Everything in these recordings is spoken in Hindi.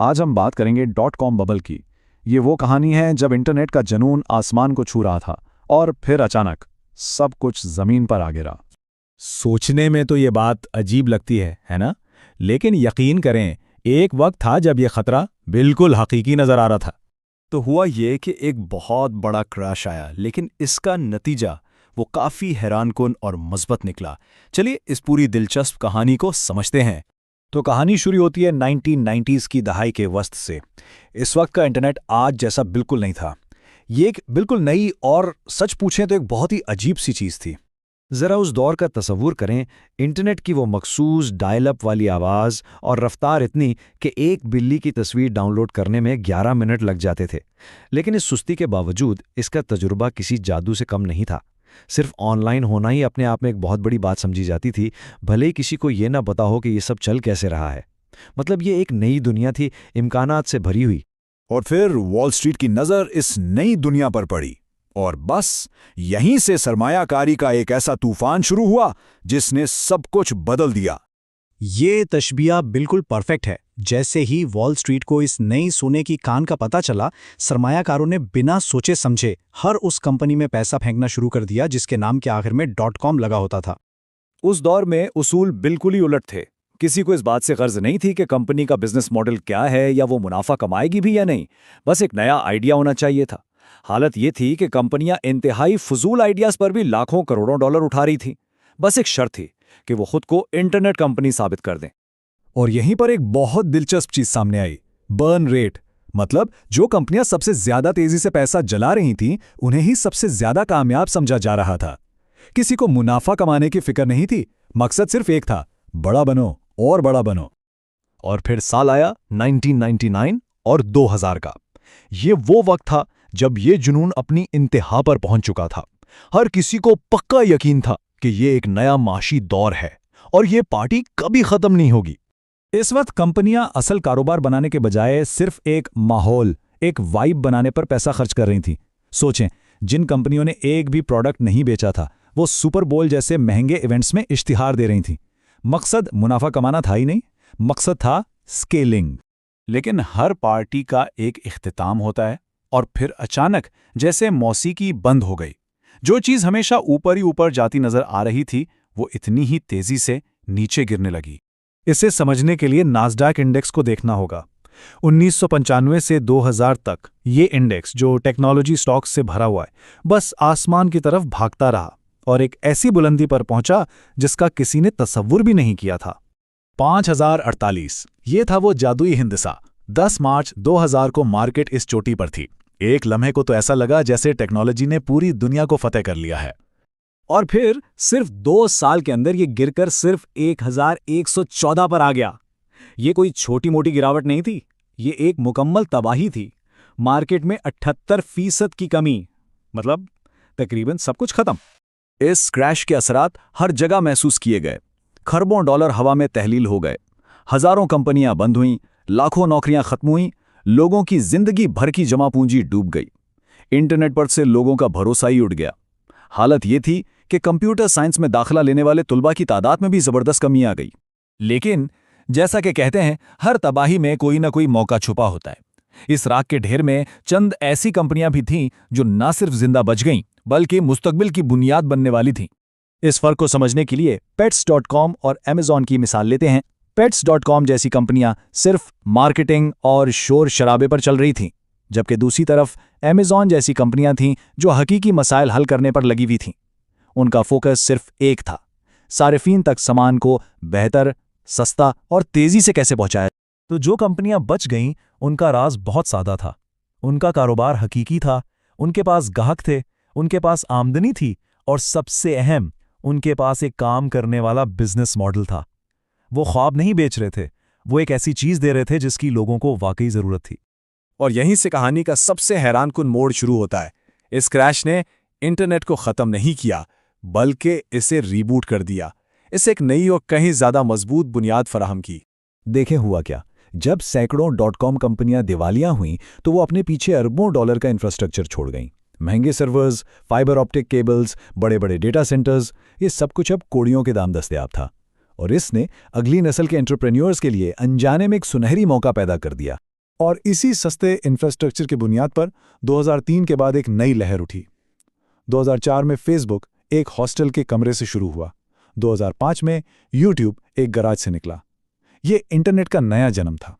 आज हम बात करेंगे .com बबल की। ये वो कहानी है जब इंटरनेट का जुनून आसमान को छू रहा था और फिर अचानक सब कुछ जमीन पर आ गिरा। सोचने में तो ये बात अजीब लगती है ना? लेकिन यकीन करें, एक वक्त था जब ये खतरा बिल्कुल हकीकी नजर आ रहा था। तो हुआ ये कि एक बहुत बड़ा क्रैश आया, लेकिन इसका नतीजा वो काफ़ी हैरानकुन और मज़बूत निकला। चलिए इस पूरी दिलचस्प कहानी को समझते हैं। तो कहानी शुरू होती है 1990s की दहाई के वस्त से। इस वक्त का इंटरनेट आज जैसा बिल्कुल नहीं था। ये एक बिल्कुल नई और सच पूछें तो एक बहुत ही अजीब सी चीज़ थी। ज़रा उस दौर का तसव्वुर करें। इंटरनेट की वो मखसूस डायल अप वाली आवाज़ और रफ्तार इतनी कि एक बिल्ली की तस्वीर डाउनलोड करने में 11 मिनट लग जाते थे। लेकिन इस सुस्ती के बावजूद इसका तजुर्बा किसी जादू से कम नहीं था। सिर्फ ऑनलाइन होना ही अपने आप में एक बहुत बड़ी बात समझी जाती थी, भले ही किसी को ये ना पता हो कि ये सब चल कैसे रहा है। मतलब ये एक नई दुनिया थी, इम्कानात से भरी हुई। और फिर वॉल स्ट्रीट की नज़र इस नई दुनिया पर पड़ी और बस यहीं से सरमायाकारी का एक ऐसा तूफान शुरू हुआ जिसने सब कुछ बदल दिया। ये तशबिया बिल्कुल परफेक्ट है। जैसे ही वॉल स्ट्रीट को इस नई सोने की कान का पता चला, सरमायाकारों ने बिना सोचे समझे हर उस कंपनी में पैसा फेंकना शुरू कर दिया जिसके नाम के आखिर में .com लगा होता था। उस दौर में उसूल बिल्कुल ही उलट थे। किसी को इस बात से गर्ज नहीं थी कि कंपनी का बिजनेस मॉडल क्या है या वो मुनाफा कमाएगी भी या नहीं। बस एक नया आइडिया होना चाहिए था। हालत ये थी कि कंपनियां इंतहाई फजूल आइडियाज पर भी लाखों करोड़ों डॉलर उठा रही थी। बस एक शर्त थी कि वो खुद को इंटरनेट कंपनी साबित कर दें। और यहीं पर एक बहुत दिलचस्प चीज सामने आई, बर्न रेट। मतलब जो कंपनियां सबसे ज्यादा तेजी से पैसा जला रही थीं, उन्हें ही सबसे ज्यादा कामयाब समझा जा रहा था। किसी को मुनाफा कमाने की फिक्र नहीं थी, मकसद सिर्फ एक था, बड़ा बनो और बड़ा बनो। और फिर साल आया 1999 और 2000 का। ये वो वक्त था जब ये जुनून अपनी इंतहा पर पहुंच चुका था। हर किसी को पक्का यकीन था कि ये एक नया माशी दौर है और ये पार्टी कभी खत्म नहीं होगी। इस वक्त कंपनियां असल कारोबार बनाने के बजाय सिर्फ एक माहौल, एक वाइब बनाने पर पैसा खर्च कर रही थीं। सोचें, जिन कंपनियों ने एक भी प्रोडक्ट नहीं बेचा था, वो सुपर बोल जैसे महंगे इवेंट्स में इश्तिहार दे रही थीं। मकसद मुनाफा कमाना था ही नहीं, मकसद था स्केलिंग। लेकिन हर पार्टी का एक इख्तिताम होता है और फिर अचानक जैसे मौसीकी बंद हो गई। जो चीज़ हमेशा ऊपर ही ऊपर जाती नजर आ रही थी, वो इतनी ही तेजी से नीचे गिरने लगी। इसे समझने के लिए नास्डैक इंडेक्स को देखना होगा। 1995 से 2000 तक ये इंडेक्स, जो टेक्नोलॉजी स्टॉक्स से भरा हुआ है, बस आसमान की तरफ भागता रहा और एक ऐसी बुलंदी पर पहुंचा जिसका किसी ने तसव्वुर भी नहीं किया था। 5048, ये था वो जादुई हिंदसा। 10 मार्च 2000 को मार्केट इस चोटी पर थी। एक लम्हे को तो ऐसा लगा जैसे टेक्नोलॉजी ने पूरी दुनिया को फतेह कर लिया है। और फिर सिर्फ 2 साल के अंदर ये गिरकर सिर्फ 1114 पर आ गया। ये कोई छोटी मोटी गिरावट नहीं थी, ये एक मुकम्मल तबाही थी। मार्केट में 78% की कमी, मतलब तकरीबन सब कुछ खत्म। इस क्रैश के असरात हर जगह महसूस किए गए। खरबों डॉलर हवा में तहलील हो गए। हजारों कंपनियां बंद हुईं, लाखों नौकरियां खत्म हुईं, लोगों की जिंदगी भर की जमा पूंजी डूब गई। इंटरनेट पर से लोगों का भरोसा ही उड़ गया। हालत ये थी कि कंप्यूटर साइंस में दाखिला लेने वाले तुलबा की तादाद में भी जबरदस्त कमी आ गई। लेकिन जैसा कि कहते हैं, हर तबाही में कोई ना कोई मौका छुपा होता है। इस राख के ढेर में चंद ऐसी कंपनियां भी थीं जो न सिर्फ जिंदा बच गईं, बल्कि मुस्तकबिल की बुनियाद बनने वाली थीं। इस फर्क को समझने के लिए Pets.com और Amazon की मिसाल लेते हैं। Pets.com जैसी कंपनियां सिर्फ मार्केटिंग और शोर शराबे पर चल रही थीं, जबकि दूसरी तरफ Amazon जैसी कंपनियां थीं जो हकीकी मसाइल हल करने पर लगी हुई थीं। उनका फोकस सिर्फ एक था, सारिफीन तक सामान को बेहतर, सस्ता और तेजी से कैसे पहुंचाया। तो जो कंपनियां बच गईं, उनका राज बहुत सादा था। उनका कारोबार हकीकी था, उनके पास ग्राहक थे, उनके पास आमदनी थी और सबसे अहम, उनके पास एक काम करने वाला बिजनेस मॉडल था। वो ख्वाब नहीं बेच रहे थे, वो एक ऐसी चीज दे रहे थे जिसकी लोगों को वाकई जरूरत थी। और यहीं से कहानी का सबसे हैरानकुन मोड़ शुरू होता है। इस क्रैश ने इंटरनेट को खत्म नहीं किया, बल्कि इसे रीबूट कर दिया। इसे एक नई और कहीं ज्यादा मजबूत बुनियाद फराहम की। देखें हुआ क्या, जब सैकड़ों .com कंपनियां दिवालिया हुईं तो वो अपने पीछे अरबों डॉलर का इंफ्रास्ट्रक्चर छोड़ गईं। महंगे सर्वर्स, फाइबर ऑप्टिक केबल्स, बड़े बड़े डेटा सेंटर्स, ये सब कुछ अब कौड़ियों के दाम दस्तयाब था। और इसने अगली नस्ल के एंटरप्रेन्योर्स के लिए अनजाने में एक सुनहरी मौका पैदा कर दिया। और इसी सस्ते इंफ्रास्ट्रक्चर की बुनियाद पर 2003 के बाद एक नई लहर उठी। 2004 में फेसबुक एक हॉस्टल के कमरे से शुरू हुआ। 2005 में यूट्यूब एक गराज से निकला। ये इंटरनेट का नया जन्म था।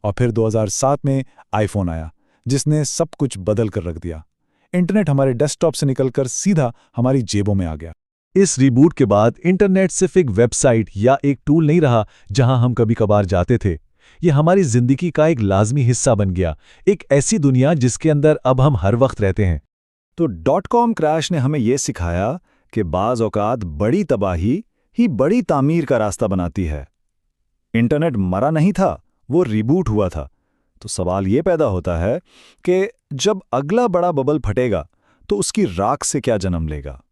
और फिर 2007 में आईफोन आया, जिसने सब कुछ बदल कर रख दिया। इंटरनेट हमारे डेस्कटॉप से निकलकर सीधा हमारी जेबों में आ गया। इस रिबूट के बाद इंटरनेट सिर्फ एक वेबसाइट या एक टूल नहीं रहा जहां हम कभी कभार जाते थे। ये हमारी जिंदगी का एक लाजमी हिस्सा बन गया, एक ऐसी दुनिया जिसके अंदर अब हम हर वक्त रहते हैं। तो .com क्रैश ने हमें ये सिखाया कि बाज़ औकात बड़ी तबाही ही बड़ी तामीर का रास्ता बनाती है। इंटरनेट मरा नहीं था, वो रिबूट हुआ था। तो सवाल ये पैदा होता है कि जब अगला बड़ा बबल फटेगा तो उसकी राख से क्या जन्म लेगा।